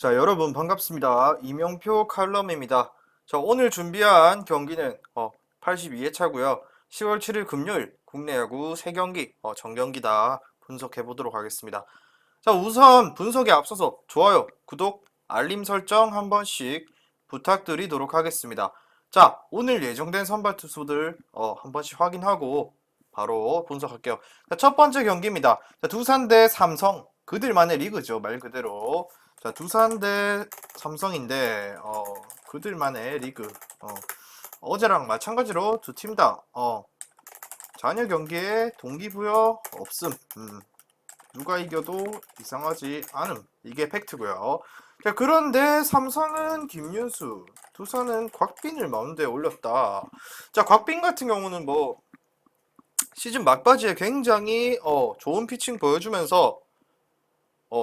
자, 여러분 반갑습니다. 이명표 칼럼입니다. 자, 오늘 준비한 경기는 82회차고요. 10월 7일 금요일 국내 야구 3경기 정경기다 분석해 보도록 하겠습니다. 자, 우선 분석에 앞서서 좋아요, 구독, 알림 설정 한 번씩 부탁드리도록 하겠습니다. 자, 오늘 예정된 선발 투수들 한 번씩 확인하고 바로 분석할게요. 자, 첫 번째 경기입니다. 자, 두산 대 삼성. 그들만의 리그죠, 말 그대로. 자, 두산 대 삼성인데 그들만의 리그. 어제랑 마찬가지로 두 팀 다 잔여 경기에 동기부여 없음. 누가 이겨도 이상하지 않음. 이게 팩트고요. 자, 그런데 삼성은 김윤수, 두산은 곽빈을 마운드에 올렸다. 자, 곽빈 같은 경우는 뭐 시즌 막바지에 굉장히 좋은 피칭 보여주면서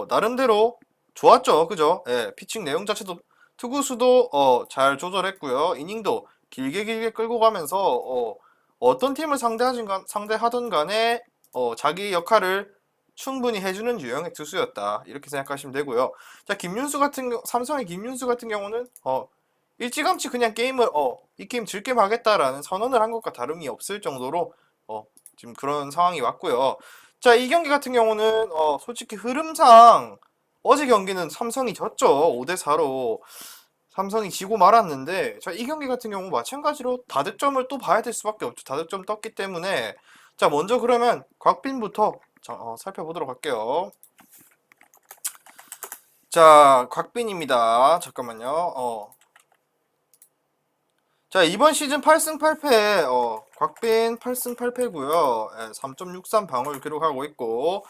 나름대로 좋았죠. 그죠? 예, 피칭 내용 자체도 투구수도 잘 조절했고요. 이닝도 길게 길게 끌고 가면서 어떤 팀을 상대하든 간에 자기 역할을 충분히 해주는 유형의 투수였다. 이렇게 생각하시면 되고요. 자, 삼성의 김윤수 같은 경우는 일찌감치 그냥 게임을 이 게임 질게임 하겠다라는 선언을 한 것과 다름이 없을 정도로 지금 그런 상황이 왔고요. 자, 이 경기 같은 경우는 솔직히 흐름상 어제 경기는 삼성이 졌죠. 5대4로 삼성이 지고 말았는데, 자, 이 경기 같은 경우 마찬가지로 다득점을 또 봐야 될 수밖에 없죠. 다득점 떴기 때문에. 자, 먼저 그러면 곽빈부터 살펴보도록 할게요. 자, 곽빈입니다. 잠깐만요. 자, 이번 시즌 8승 8패, 곽빈 8승 8패고요. 3.63 방어를 기록하고 있고,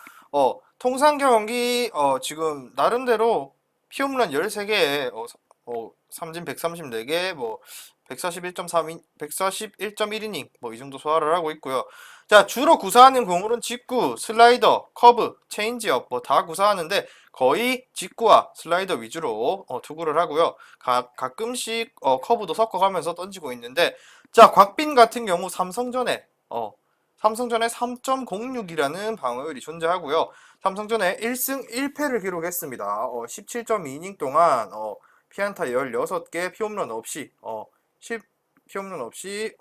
통산 경기, 지금 나름대로 피홈런 13개, 삼진 134개, 뭐 141.3, 141.1이닝, 뭐 이 정도 소화를 하고 있고요. 자, 주로 구사하는 공으로는 직구, 슬라이더, 커브, 체인지업 뭐 다 구사하는데 거의 직구와 슬라이더 위주로 투구를 하고요. 가끔씩 커브도 섞어가면서 던지고 있는데, 자, 곽빈 같은 경우 삼성전에 3.06이라는 방어율이 존재하고요. 삼성전에 1승 1패를 기록했습니다. 17.2이닝 동안 피안타 16개, 피홈런 없이 10피홈런 없이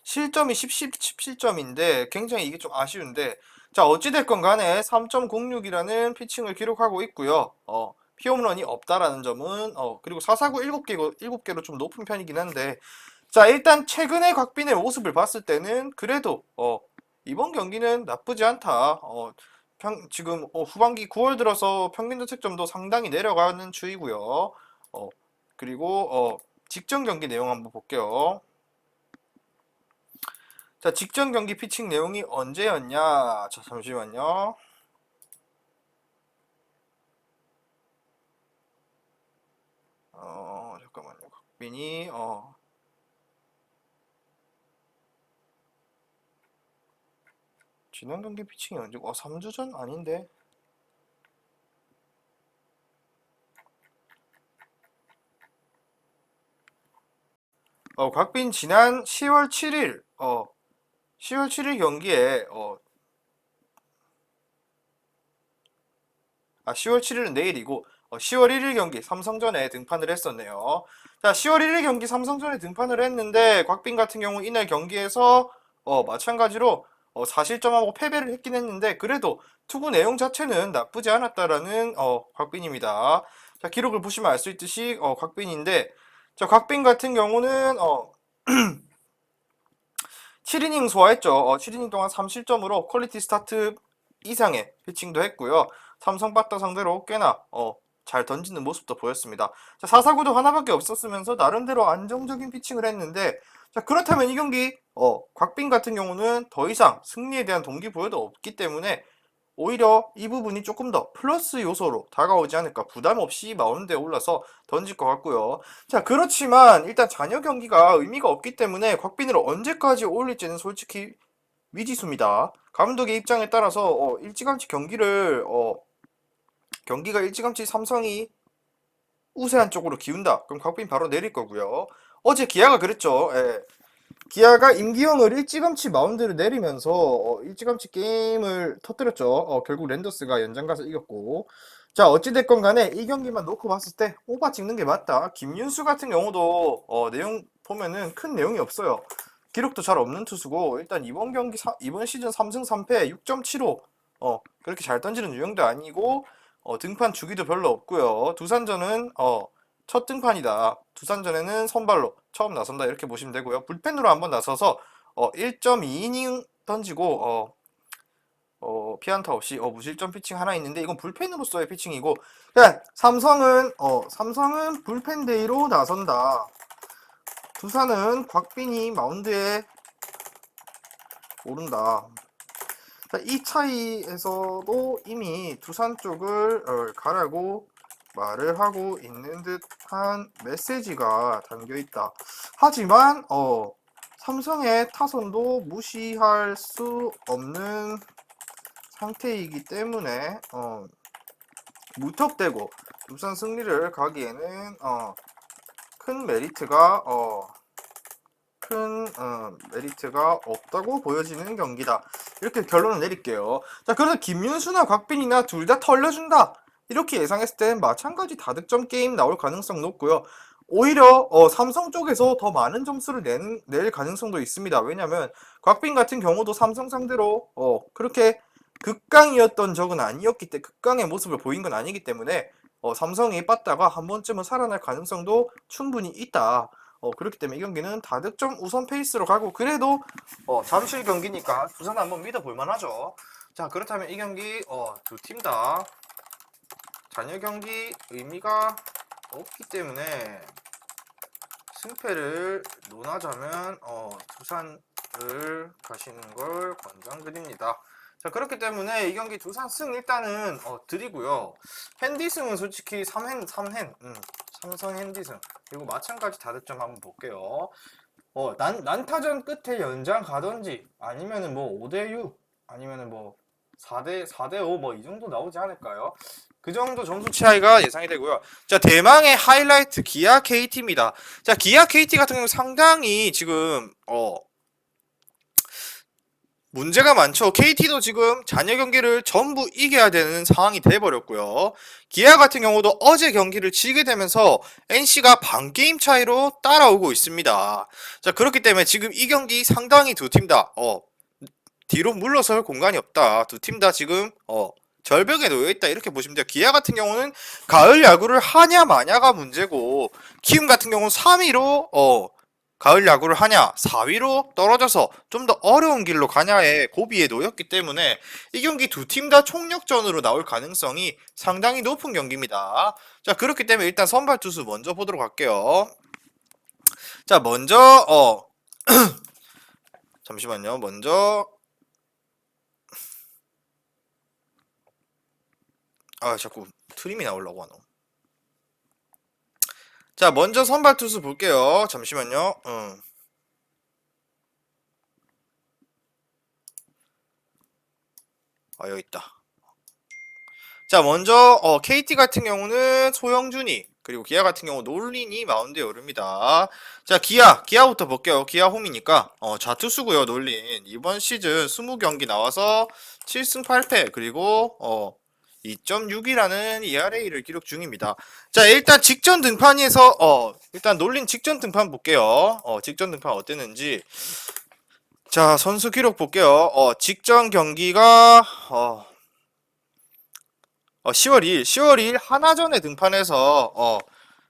실점이 17점인데 굉장히 이게 좀 아쉬운데, 자, 어찌됐건 간에 3.06이라는 피칭을 기록하고 있고요. 피홈런이 없다라는 점은 그리고 4사구 7개로 좀 높은 편이긴 한데, 자, 일단 최근에 곽빈의 모습을 봤을 때는 그래도 이번 경기는 나쁘지 않다. 지금 후반기 9월 들어서 평균 자책점도 상당히 내려가는 추이고요. 그리고 직전 경기 내용 한번 볼게요. 자, 직전 경기 피칭 내용이 언제였냐? 자, 잠시만요. 잠깐만요. 곽빈이 지난 경기 피칭이 언제? 3주 전 아닌데. 곽빈 지난 10월 7일 10월 7일 경기에 10월 7일은 내일이고 10월 1일 경기 삼성전에 등판을 했었네요. 자, 10월 1일 경기 삼성전에 등판을 했는데 곽빈 같은 경우 이날 경기에서 마찬가지로 4실점하고 패배를 했긴 했는데 그래도 투구 내용 자체는 나쁘지 않았다라는 곽빈입니다. 자, 기록을 보시면 알 수 있듯이 곽빈인데, 자, 곽빈 같은 경우는 7이닝 소화했죠. 7이닝 동안 3실점으로 퀄리티 스타트 이상의 피칭도 했고요. 삼성 바타 상대로 꽤나 잘 던지는 모습도 보였습니다. 자, 4사구도 하나밖에 없었으면서 나름대로 안정적인 피칭을 했는데, 자, 그렇다면 이 경기 곽빈 같은 경우는 더 이상 승리에 대한 동기부여도 없기 때문에 오히려 이 부분이 조금 더 플러스 요소로 다가오지 않을까, 부담 없이 마운드에 올라서 던질 것 같고요. 자, 그렇지만 일단 잔여 경기가 의미가 없기 때문에 곽빈을 언제까지 올릴지는 솔직히 미지수입니다. 감독의 입장에 따라서 일찌감치 경기가 일찌감치 삼성이 우세한 쪽으로 기운다, 그럼 곽빈 바로 내릴 거고요. 어제 기아가 그랬죠. 예. 기아가 임기영을 일찌감치 마운드를 내리면서 일찌감치 게임을 터뜨렸죠. 결국 랜더스가 연장 가서 이겼고, 자, 어찌됐건 간에 이 경기만 놓고 봤을 때 오바 찍는 게 맞다. 김윤수 같은 경우도 내용 보면은 큰 내용이 없어요. 기록도 잘 없는 투수고 일단 이번 경기 이번 시즌 3승 3패 6.75 그렇게 잘 던지는 유형도 아니고 등판 주기도 별로 없고요. 두산전은 첫 등판이다. 두산전에는 선발로 처음 나선다 이렇게 보시면 되고요. 불펜으로 한번 나서서 1.2이닝 던지고 피안타 없이 무실점 피칭 하나 있는데 이건 불펜으로서의 피칭이고 그냥 삼성은 불펜 데이로 나선다. 두산은 곽빈이 마운드에 오른다. 자, 이 차이에서도 이미 두산 쪽을 가라고 말을 하고 있는 듯한 메시지가 담겨 있다. 하지만 삼성의 타선도 무시할 수 없는 상태이기 때문에 무턱대고 두산 승리를 가기에는 큰 메리트가 없다고 보여지는 경기다. 이렇게 결론을 내릴게요. 자, 그래서 김윤수나 곽빈이나 둘 다 털려준다. 이렇게 예상했을 땐 마찬가지 다득점 게임 나올 가능성 높고요. 오히려 삼성 쪽에서 더 많은 점수를 낼 가능성도 있습니다. 왜냐면 곽빈 같은 경우도 삼성 상대로 그렇게 극강이었던 적은 아니었기 때문에 극강의 모습을 보인 건 아니기 때문에 삼성이 빠다가 한 번쯤은 살아날 가능성도 충분히 있다. 그렇기 때문에 이 경기는 다득점 우선 페이스로 가고 그래도 잠실 경기니까 두산 한번 믿어볼 만하죠. 자, 그렇다면 이 경기 두 팀 다 잔여 경기 의미가 없기 때문에 승패를 논하자면 두산을 가시는 걸 권장드립니다. 자, 그렇기 때문에 이 경기 두산 승 일단은 드리고요. 핸디승은 솔직히 3삼성 핸디승 그리고 마찬가지 다득점 한번 볼게요. 난타전 끝에 연장 가던지 아니면은 뭐 5대6 아니면은 뭐 4대5 뭐 이 정도 나오지 않을까요? 그 정도 점수 차이가 예상이 되고요. 자, 대망의 하이라이트 기아 KT입니다. 자, 기아 KT 같은 경우 상당히 지금 문제가 많죠. KT도 지금 잔여 경기를 전부 이겨야 되는 상황이 돼버렸고요. 기아 같은 경우도 어제 경기를 지게 되면서 NC가 반 게임 차이로 따라오고 있습니다. 자, 그렇기 때문에 지금 이 경기 상당히 두 팀 다 뒤로 물러설 공간이 없다. 두 팀 다 지금 절벽에 놓여 있다 이렇게 보시면 돼요. 기아 같은 경우는 가을 야구를 하냐 마냐가 문제고 키움 같은 경우는 3위로 가을 야구를 하냐 4위로 떨어져서 좀 더 어려운 길로 가냐의 고비에 놓였기 때문에 이 경기 두 팀 다 총력전으로 나올 가능성이 상당히 높은 경기입니다. 자, 그렇기 때문에 일단 선발 투수 먼저 보도록 할게요. 자, 먼저 잠시만요. 먼저 자꾸 트림이 나오려고 하노. 자, 먼저 선발 투수 볼게요. 잠시만요. 여기 있다. 자, 먼저 KT 같은 경우는 소영준이 그리고 기아 같은 경우 놀린이 마운드에 오릅니다. 자, 기아부터 볼게요. 기아 홈이니까 좌투수고요. 놀린 이번 시즌 20경기 나와서 7승 8패 그리고 2.6이라는 ERA를 기록 중입니다. 자, 일단 직전 등판에서 일단 놀린 직전 등판 볼게요. 직전 등판 어땠는지. 자, 선수 기록 볼게요. 직전 경기가 10월 2일 하나전에 등판해서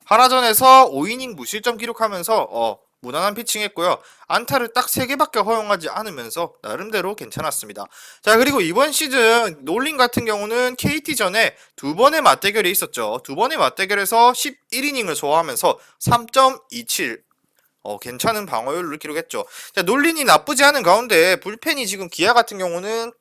하나전에서 5이닝 무실점 기록하면서 무난한 피칭했고요. 안타를 딱 3개밖에 허용하지 않으면서 나름대로 괜찮았습니다. 자, 그리고 이번 시즌 놀린 같은 경우는 KT전에 두 번의 맞대결이 있었죠. 두 번의 맞대결에서 11이닝을 소화하면서 3.27 괜찮은 방어율을 기록했죠. 자, 놀린이 나쁘지 않은 가운데 불펜이 지금 기아 같은 경우는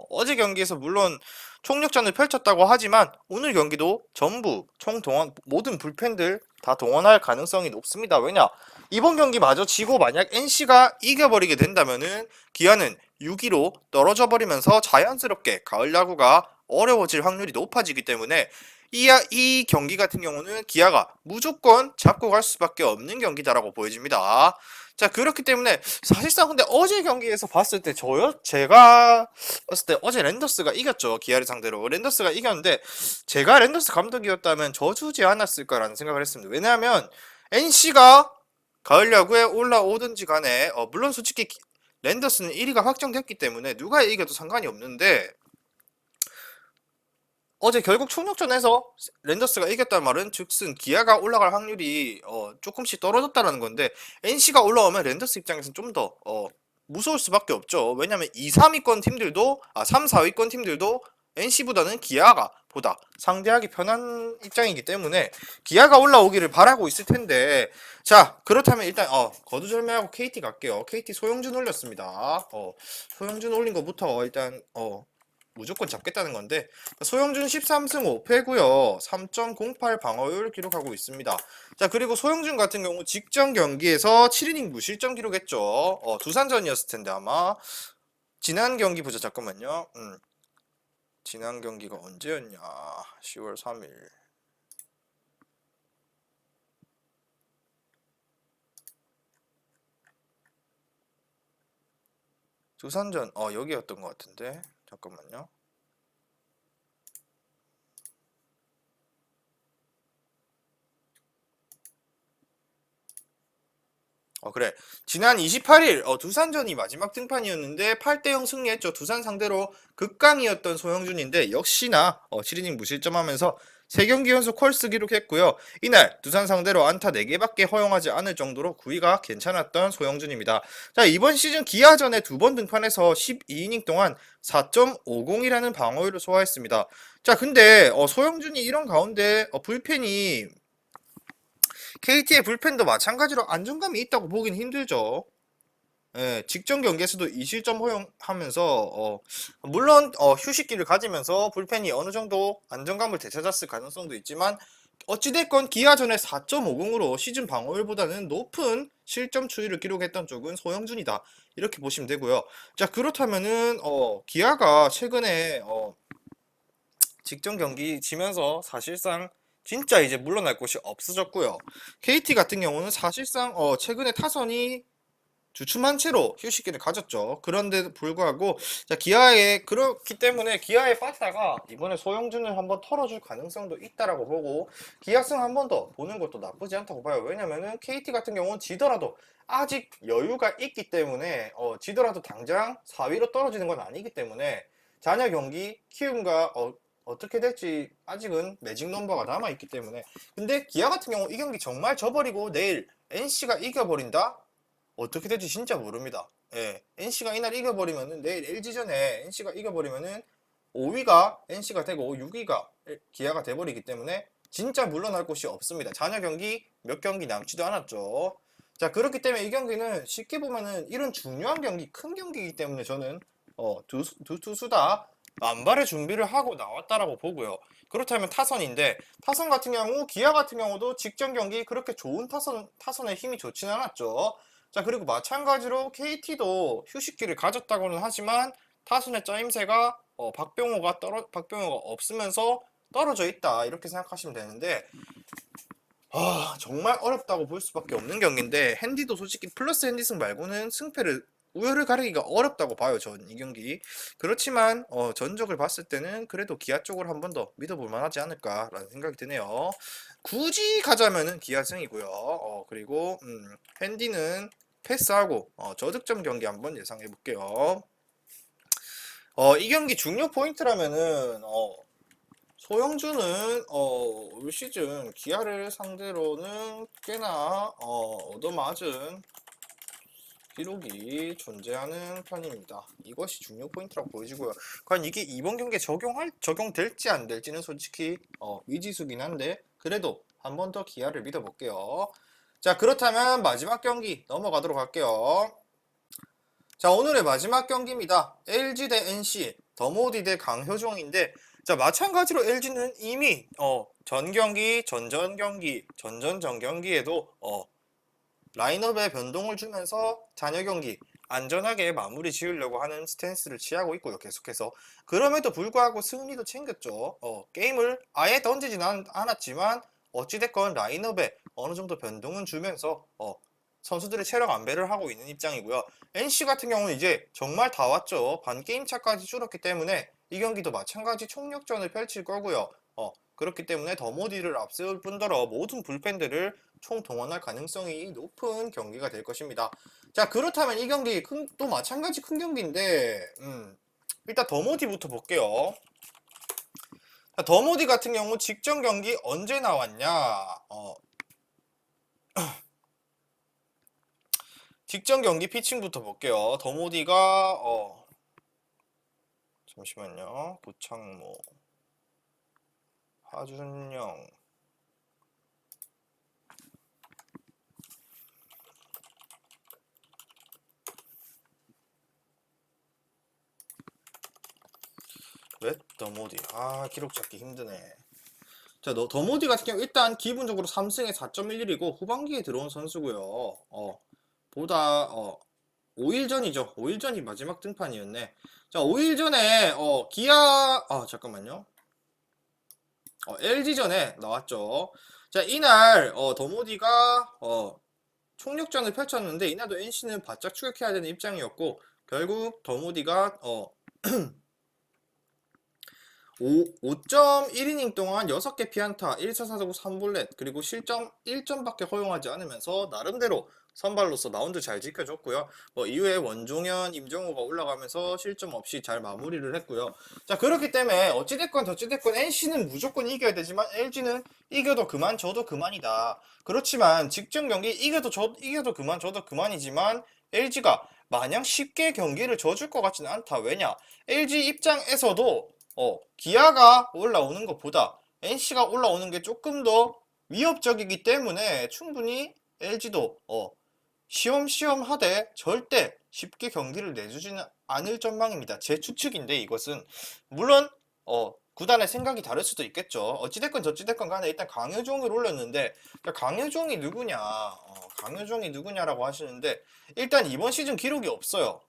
어제 경기에서 물론 총력전을 펼쳤다고 하지만 오늘 경기도 전부 총동원 모든 불펜들 다 동원할 가능성이 높습니다. 왜냐? 이번 경기 마저 지고 만약 NC가 이겨버리게 된다면은 기아는 6위로 떨어져 버리면서 자연스럽게 가을 야구가 어려워질 확률이 높아지기 때문에 이 경기 같은 경우는 기아가 무조건 잡고 갈 수밖에 없는 경기다라고 보여집니다. 자, 그렇기 때문에 사실상 근데 어제 경기에서 봤을 때 제가 봤을 때 어제 랜더스가 이겼죠. 기아를 상대로. 랜더스가 이겼는데 제가 랜더스 감독이었다면 져주지 않았을까라는 생각을 했습니다. 왜냐하면 NC가 가을 야구에 올라오든지 간에 물론 솔직히 랜더스는 1위가 확정됐기 때문에 누가 이겨도 상관이 없는데 어제 결국 총력전에서 랜더스가 이겼다는 말은 즉슨 기아가 올라갈 확률이 조금씩 떨어졌다는 건데 NC가 올라오면 랜더스 입장에서는 좀 더 무서울 수밖에 없죠. 왜냐면 2, 3위권 팀들도 3, 4위권 팀들도 NC보다는 기아가 보다 상대하기 편한 입장이기 때문에 기아가 올라오기를 바라고 있을 텐데 자 그렇다면 일단 거두절미하고 KT 갈게요. KT 소영준 올렸습니다. 소영준 올린 거부터 일단 무조건 잡겠다는 건데 소영준 13승 5패고요. 3.08 방어율 기록하고 있습니다. 자 그리고 소영준 같은 경우 직전 경기에서 7이닝 무실점 기록했죠. 두산전이었을 텐데 아마 지난 경기 보자. 잠깐만요. 지난 경기가 언제였냐? 10월 3일. 두산전 여기였던 것 같은데 잠깐만요. 그래. 지난 28일 두산전이 마지막 등판이었는데 8대0 승리했죠. 두산 상대로 극강이었던 소영준인데 역시나 7이닝 무실점하면서 3경기 연속 콜스 기록했고요. 이날 두산 상대로 안타 4개밖에 허용하지 않을 정도로 구위가 괜찮았던 소영준입니다. 자 이번 시즌 기아전에 2번 등판해서 12이닝 동안 4.50이라는 방어율을 소화했습니다. 자 근데 소영준이 이런 가운데 불펜이 KT의 불펜도 마찬가지로 안정감이 있다고 보긴 힘들죠. 예, 직전 경기에서도 2실점 허용하면서 물론 휴식기를 가지면서 불펜이 어느 정도 안정감을 되찾았을 가능성도 있지만 어찌됐건 기아전에 4.50으로 시즌 방어율보다는 높은 실점 추이를 기록했던 쪽은 소영준이다. 이렇게 보시면 되고요. 자 그렇다면은 기아가 최근에 직전 경기 지면서 사실상 진짜 이제 물러날 곳이 없어졌고요. KT 같은 경우는 사실상 최근에 타선이 주춤한 채로 휴식기를 가졌죠. 그런데 불구하고 자 기아에 그렇기 때문에 기아의 파타가 이번에 소영준을 한번 털어줄 가능성도 있다라고 보고 기아승 한 번 더 보는 것도 나쁘지 않다고 봐요. 왜냐면은 KT 같은 경우는 지더라도 아직 여유가 있기 때문에 지더라도 당장 4위로 떨어지는 건 아니기 때문에 잔여 경기 키움과 어떻게 될지 아직은 매직 넘버가 남아있기 때문에 근데 기아 같은 경우 이 경기 정말 져버리고 내일 NC가 이겨버린다? 어떻게 될지 진짜 모릅니다. 예, NC가 이날 이겨버리면은 내일 LG전에 NC가 이겨버리면은 5위가 NC가 되고 6위가 기아가 돼버리기 때문에 진짜 물러날 곳이 없습니다. 잔여 경기 몇 경기 남지도 않았죠. 자 그렇기 때문에 이 경기는 쉽게 보면은 이런 중요한 경기 큰 경기이기 때문에 저는 두 투수 다 만발의 준비를 하고 나왔다라고 보고요. 그렇다면 타선인데 타선 같은 경우 기아 같은 경우도 직전 경기 그렇게 좋은 타선의 힘이 좋진 않았죠. 자 그리고 마찬가지로 KT도 휴식기를 가졌다고는 하지만 타순의 짜임새가 박병호가 없으면서 떨어져 있다 이렇게 생각하시면 되는데 정말 어렵다고 볼 수밖에 없는 경기인데 핸디도 솔직히 플러스 핸디승 말고는 우열을 가리기가 어렵다고 봐요. 전 이 경기 그렇지만 전적을 봤을 때는 그래도 기아 쪽을 한 번 더 믿어볼 만하지 않을까라는 생각이 드네요. 굳이 가자면은 기아승이고요. 그리고 핸디는 패스하고 저득점 경기 한번 예상해 볼게요. 이 경기 중요 포인트라면은 소영준은 올 시즌 기아를 상대로는 꽤나 얻어맞은 기록이 존재하는 편입니다. 이것이 중요 포인트라고 보여지고요. 과연 이게 이번 경기에 적용될지 안 될지는 솔직히 미지수긴 한데 그래도 한 번 더 기아를 믿어볼게요. 자 그렇다면 마지막 경기 넘어가도록 할게요. 자 오늘의 마지막 경기입니다. LG 대 NC 더모디 대 강효종인데 자 마찬가지로 LG는 이미 전 경기, 전전 경기, 전전 경기에도 라인업에 변동을 주면서 잔여 경기 안전하게 마무리 지으려고 하는 스탠스를 취하고 있고요. 계속해서. 그럼에도 불구하고 승리도 챙겼죠. 게임을 아예 던지진 않았지만 어찌됐건 라인업에 어느 정도 변동은 주면서 선수들의 체력 안배를 하고 있는 입장이고요. NC 같은 경우는 이제 정말 다 왔죠. 반 게임 차까지 줄었기 때문에 이 경기도 마찬가지 총력전을 펼칠 거고요. 그렇기 때문에 더모디를 앞세울 뿐더러 모든 불펜들을 총동원할 가능성이 높은 경기가 될 것입니다. 자, 그렇다면 이 경기 또 마찬가지 큰 경기인데 일단 더모디부터 볼게요. 자, 더모디 같은 경우 직전 경기 언제 나왔냐? 직전 경기 피칭부터 볼게요. 더모디가 잠시만요. 구창모, 하준영, 왜 더모디? 기록 찾기 힘드네. 자, 더모디 같은 경우 일단 기본적으로 3승에 4.11이고 후반기에 들어온 선수고요. 보다 5일 전이죠. 5일 전이 마지막 등판이었네. 자, 5일 전에 기아 잠깐만요. LG전에 나왔죠. 자, 이날 더모디가 총력전을 펼쳤는데 이날도 NC는 바짝 추격해야 되는 입장이었고 결국 더모디가 5.1이닝 동안 6개 피안타, 1사 4사구 3볼넷, 그리고 실점 1점밖에 허용하지 않으면서 나름대로 선발로서 마운드 잘 지켜줬고요. 이후에 원종현, 임정우가 올라가면서 실점 없이 잘 마무리를 했고요. 자, 그렇기 때문에 어찌됐건 저찌됐건 NC는 무조건 이겨야 되지만 LG는 이겨도 그만 져도 그만이다. 그렇지만 직전 경기 이겨도 그만 져도 그만이지만 LG가 마냥 쉽게 경기를 져줄 것 같지는 않다. 왜냐? LG 입장에서도 기아가 올라오는 것보다 NC가 올라오는 게 조금 더 위협적이기 때문에 충분히 LG도 시험시험 하되 절대 쉽게 경기를 내주지는 않을 전망입니다. 제 추측인데 이것은 물론 구단의 생각이 다를 수도 있겠죠. 어찌됐건 저찌됐건 간에 일단 강효종을 올렸는데 강효종이 누구냐 강효종이 누구냐라고 하시는데 일단 이번 시즌 기록이 없어요.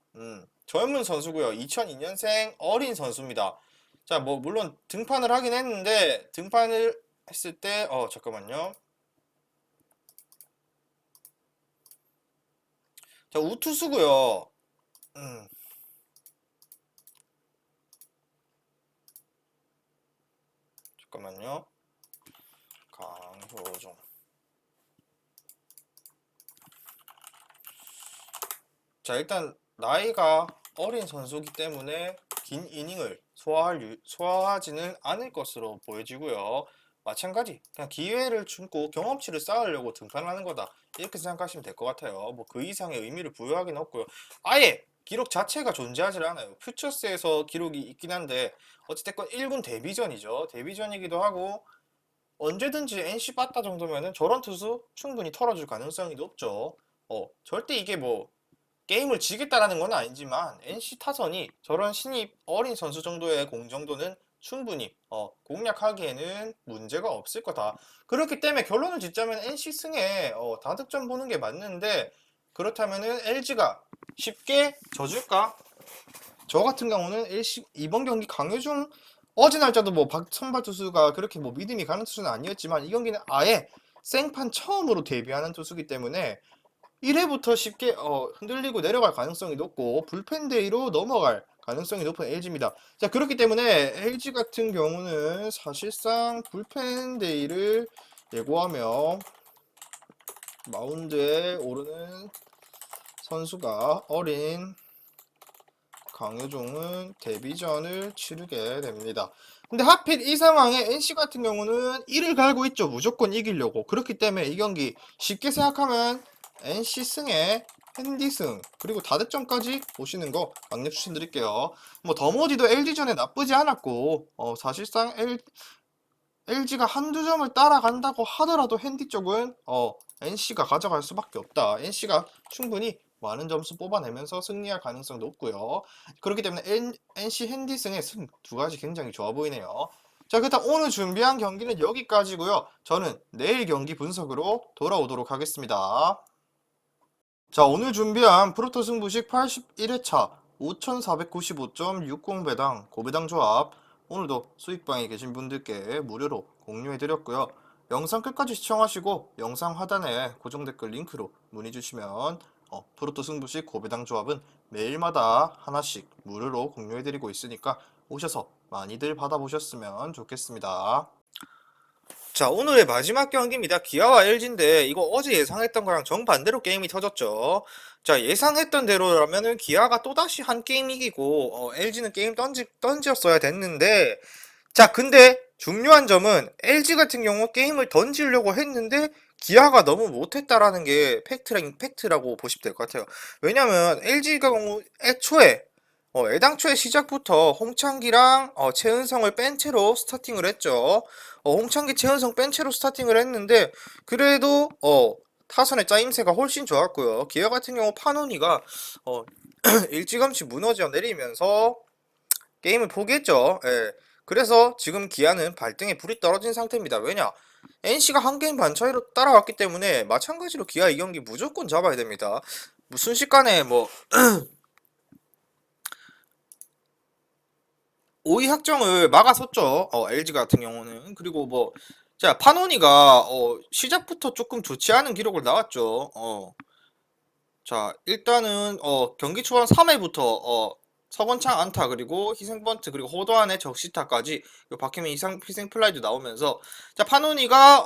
젊은 선수고요. 2002년생 어린 선수입니다. 자, 물론 등판을 하긴 했는데 등판을 했을 때 잠깐만요. 자, 우투수고요. 잠깐만요. 강효종. 자, 일단 나이가 어린 선수이기 때문에 긴 이닝을 소화하지는 않을 것으로 보여지고요. 마찬가지 그냥 기회를 주고 경험치를 쌓으려고 등판하는 거다 이렇게 생각하시면 될 것 같아요. 그 이상의 의미를 부여하기는 없고요. 아예 기록 자체가 존재하지 않아요. 퓨처스에서 기록이 있긴 한데 어찌됐건 1군 데뷔전이죠. 데뷔전이기도 하고 언제든지 NC 빠따 정도면은 저런 투수 충분히 털어줄 가능성이 높죠. 절대 이게 게임을 지겠다라는 건 아니지만 NC 타선이 저런 신입 어린 선수 정도의 공 정도는 충분히 공략하기에는 문제가 없을 거다. 그렇기 때문에 결론을 짓자면 NC 승에 다득점 보는 게 맞는데 그렇다면은 LG가 쉽게 져줄까? 저 같은 경우는 이번 경기 강효중 어제 날짜도 선발 투수가 그렇게 믿음이 가는 투수는 아니었지만 이 경기는 아예 생판 처음으로 데뷔하는 투수기 때문에 1회부터 쉽게 흔들리고 내려갈 가능성이 높고 불펜 데이로 넘어갈 가능성이 높은 LG입니다. 자, 그렇기 때문에 LG 같은 경우는 사실상 불펜 데이를 예고하며 마운드에 오르는 선수가 어린 강효종은 데뷔전을 치르게 됩니다. 근데 하필 이 상황에 NC 같은 경우는 이를 갈고 있죠. 무조건 이기려고. 그렇기 때문에 이 경기 쉽게 생각하면 NC 승에 핸디승 그리고 다득점까지 보시는 거 강력 추천드릴게요. 더모디도 LG전에 나쁘지 않았고 사실상 LG가 한두 점을 따라간다고 하더라도 핸디 쪽은 NC가 가져갈 수밖에 없다. NC가 충분히 많은 점수 뽑아내면서 승리할 가능성이 높고요. 그렇기 때문에 NC 핸디승의 승 두 가지 굉장히 좋아 보이네요. 자, 그렇다면 오늘 준비한 경기는 여기까지고요. 저는 내일 경기 분석으로 돌아오도록 하겠습니다. 자, 오늘 준비한 프로토 승부식 81회차 5495.60배당 고배당 조합, 오늘도 수익방에 계신 분들께 무료로 공유해드렸고요. 영상 끝까지 시청하시고 영상 하단에 고정 댓글 링크로 문의 주시면 프로토 승부식 고배당 조합은 매일마다 하나씩 무료로 공유해드리고 있으니까 오셔서 많이들 받아보셨으면 좋겠습니다. 자, 오늘의 마지막 경기입니다. 기아와 LG인데 이거 어제 예상했던 거랑 정반대로 게임이 터졌죠. 자, 예상했던 대로라면은 기아가 또다시 한 게임 이기고 LG는 게임 던졌어야 됐는데, 자, 근데 중요한 점은 LG 같은 경우 게임을 던지려고 했는데 기아가 너무 못했다라는 게 팩트라고 보시면 될 것 같아요. 왜냐면 LG가 경우 애초에 애당초에 시작부터 홍창기랑 최은성을 뺀 채로 스타팅을 했죠. 홍창기, 최은성 뺀 채로 스타팅을 했는데 그래도 타선의 짜임새가 훨씬 좋았고요. 기아 같은 경우 파노니가 일찌감치 무너져 내리면서 게임을 포기했죠. 예. 그래서 지금 기아는 발등에 불이 떨어진 상태입니다. 왜냐? NC가 한 게임 반 차이로 따라왔기 때문에 마찬가지로 기아 이 경기 무조건 잡아야 됩니다. 뭐 순식간에 뭐 5위 확정을 막아섰죠. LG 같은 경우는. 그리고 뭐, 자, 파노니가, 시작부터 조금 좋지 않은 기록을 나왔죠. 자, 일단은, 경기 초반 3회부터, 서건창 안타, 그리고 희생번트, 그리고 호도안의 적시타까지, 박혜민 희생플라이도 나오면서, 자, 파노니가,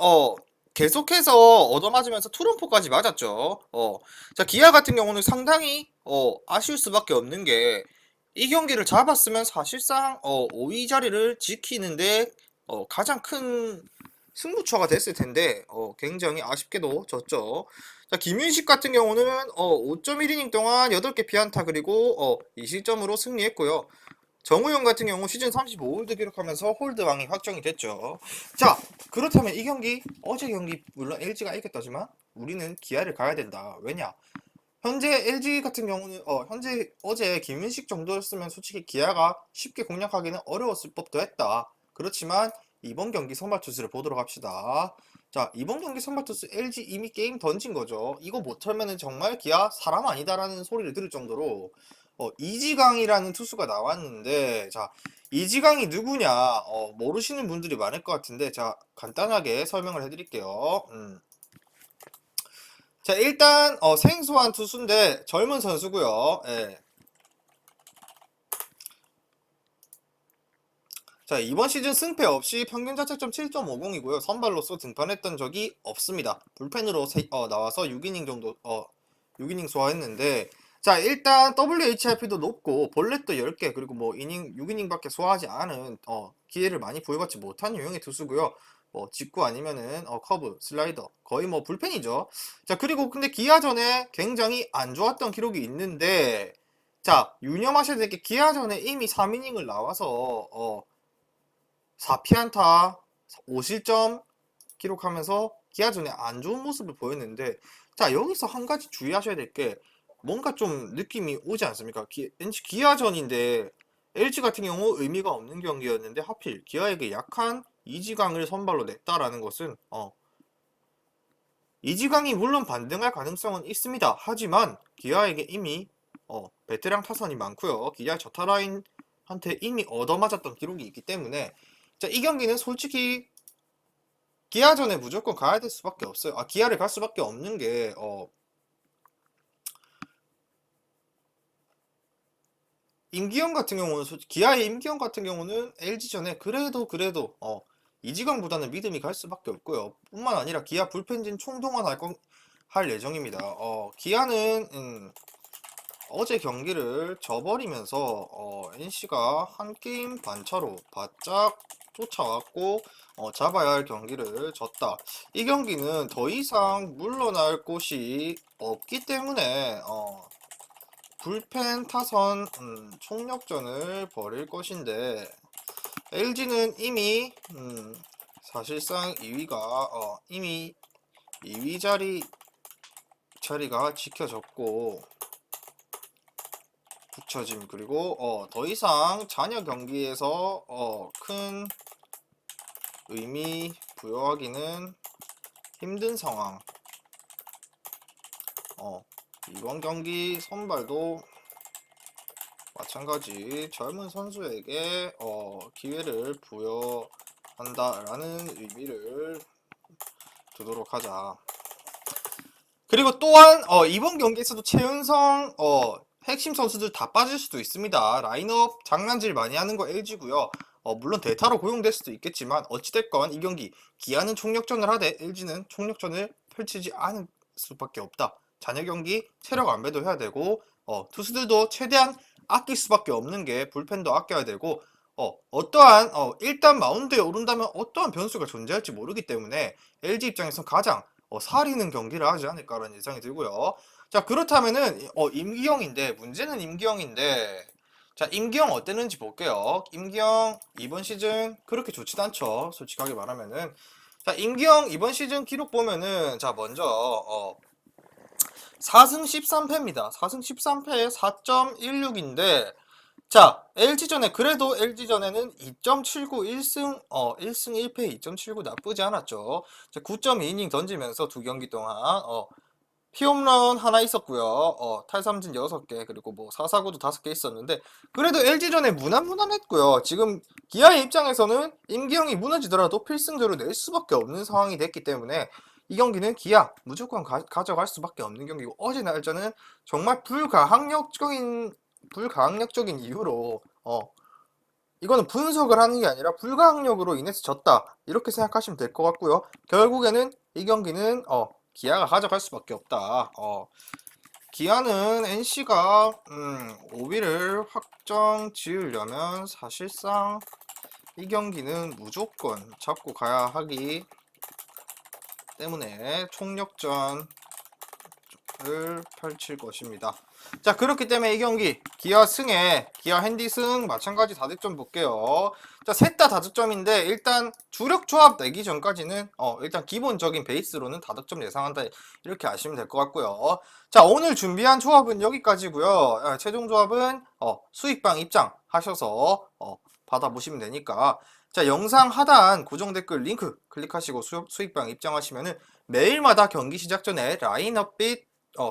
계속해서 얻어맞으면서 투런포까지 맞았죠. 자, 기아 같은 경우는 상당히, 아쉬울 수밖에 없는 게, 이 경기를 잡았으면 사실상 5위 자리를 지키는데 가장 큰 승부처가 됐을 텐데 굉장히 아쉽게도 졌죠. 자, 김윤식 같은 경우는 5.1이닝 동안 8개 피안타 그리고 2실점으로 승리했고요. 정우영 같은 경우 시즌 35홀드 기록하면서 홀드왕이 확정이 됐죠. 자, 그렇다면 이 경기, 어제 경기 물론 LG가 이겼다지만 우리는 기아를 가야 된다. 왜냐? 현재 LG 같은 경우는 현재 어제 김윤식 정도였으면 솔직히 기아가 쉽게 공략하기는 어려웠을 법도 했다. 그렇지만 이번 경기 선발 투수를 보도록 합시다. 자, 이번 경기 선발 투수 LG 이미 게임 던진 거죠. 이거 못하면은 정말 기아 사람 아니다라는 소리를 들을 정도로 이지강이라는 투수가 나왔는데, 자, 이지강이 누구냐 모르시는 분들이 많을 것 같은데, 자, 간단하게 설명을 해드릴게요. 자, 일단 생소한 투수인데 젊은 선수고요. 예. 자, 이번 시즌 승패 없이 평균 자책점 7.50이고요. 선발로서 등판했던 적이 없습니다. 불펜으로 나와서 6이닝 정도 6이닝 소화했는데, 자, 일단 WHIP도 높고 볼넷도 10개, 그리고 뭐 이닝 6이닝밖에 소화하지 않은 기회를 많이 부여받지 못한 유형의 투수고요. 뭐 직구 아니면은 커브, 슬라이더 거의 뭐 불펜이죠. 자, 그리고 근데 기아전에 굉장히 안 좋았던 기록이 있는데, 자, 유념하셔야 될 게 기아전에 이미 3이닝을 나와서 4피안타 5실점 기록하면서 기아전에 안 좋은 모습을 보였는데, 자, 여기서 한 가지 주의하셔야 될 게 뭔가 좀 느낌이 오지 않습니까? NC 기아전인데 LG 같은 경우 의미가 없는 경기였는데 하필 기아에게 약한 이지강을 선발로 냈다라는 것은 이지강이 물론 반등할 가능성은 있습니다. 하지만 기아에게 이미 베테랑 타선이 많고요. 기아 저타라인한테 이미 얻어맞았던 기록이 있기 때문에, 자, 이 경기는 솔직히 기아전에 무조건 가야 될 수밖에 없어요. 기아를 갈 수밖에 없는 게 임기영 같은 경우는 기아의 임기영 같은 경우는 LG전에 그래도 이지강보다는 믿음이 갈 수밖에 없고요. 뿐만 아니라 기아 불펜진 총동원할 예정입니다. 기아는 어제 경기를 져버리면서 NC가 한 게임 반차로 바짝 쫓아왔고 잡아야 할 경기를 졌다. 이 경기는 더 이상 물러날 곳이 없기 때문에 불펜 타선 총력전을 벌일 것인데, LG는 이미 사실상 2위가 이미 2위 자리가 지켜졌고 붙여짐, 그리고 더 이상 잔여 경기에서 큰 의미 부여하기는 힘든 상황. 이번 경기 선발도 마찬가지 젊은 선수에게 기회를 부여한다라는 의미를 두도록 하자. 그리고 또한 이번 경기에서도 최은성 핵심 선수들 다 빠질 수도 있습니다. 라인업 장난질 많이 하는 거 LG고요. 물론 대타로 고용될 수도 있겠지만 어찌됐건 이 경기 기아는 총력전을 하되 LG는 총력전을 펼치지 않을 수밖에 없다. 잔여 경기 체력 안배도 해야 되고 투수들도 최대한 아낄 수밖에 없는 게 불펜도 아껴야 되고 어떠한 일단 마운드에 오른다면 어떠한 변수가 존재할지 모르기 때문에 LG 입장에서 가장 살이는 경기를 하지 않을까라는 예상이 들고요. 자, 그렇다면은 임기영인데 문제는 임기영인데 자, 임기영 어땠는지 볼게요. 임기영 이번 시즌 그렇게 좋지도 않죠. 솔직하게 말하면은 자, 임기영 이번 시즌 기록 보면은 자, 먼저 4승 13패입니다. 4승 13패에 4.16인데 자, LG전에 그래도 LG전에는 2.79 1승 1승 1패 2.79 나쁘지 않았죠. 9.2이닝 던지면서 두 경기 동안 피홈런 하나 있었고요. 탈삼진 6개 그리고 뭐 4사구도 5개 있었는데 그래도 LG전에 무난무난했고요. 지금 기아의 입장에서는 임기영이 무너지더라도 필승조를 낼 수밖에 없는 상황이 됐기 때문에 이 경기는 기아 무조건 가져갈 수밖에 없는 경기고 어제 날짜는 정말 불가항력적인 이유로 이거는 분석을 하는 게 아니라 불가항력으로 인해서 졌다 이렇게 생각하시면 될 것 같고요. 결국에는 이 경기는 기아가 가져갈 수밖에 없다. 기아는 NC가 5위를 확정 지으려면 사실상 이 경기는 무조건 잡고 가야 하기 때문에 총력전을 펼칠 것입니다. 자, 그렇기 때문에 이 경기 기아 핸디 승 마찬가지 다득점 볼게요. 자, 셋 다 다득점인데 일단 주력 조합 내기 전까지는 일단 기본적인 베이스로는 다득점 예상한다 이렇게 아시면 될 것 같고요. 자, 오늘 준비한 조합은 여기까지고요. 최종 조합은 수익방 입장하셔서 받아보시면 되니까 자, 영상 하단 고정 댓글 링크 클릭하시고 수익방 입장하시면은 매일마다 경기 시작 전에 라인업 및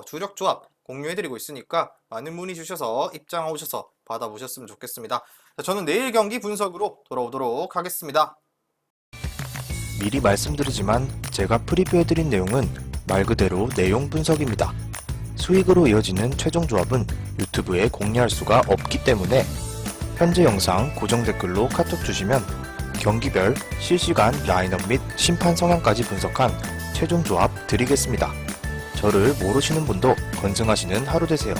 주력 조합 공유해드리고 있으니까 많은 문의 주셔서 입장하셔서 받아보셨으면 좋겠습니다. 자, 저는 내일 경기 분석으로 돌아오도록 하겠습니다. 미리 말씀드리지만 제가 프리뷰해드린 내용은 말 그대로 내용 분석입니다. 수익으로 이어지는 최종 조합은 유튜브에 공개할 수가 없기 때문에 현재 영상 고정 댓글로 카톡 주시면 경기별 실시간 라인업 및 심판 성향까지 분석한 최종 조합 드리겠습니다. 저를 모르시는 분도 건승하시는 하루 되세요.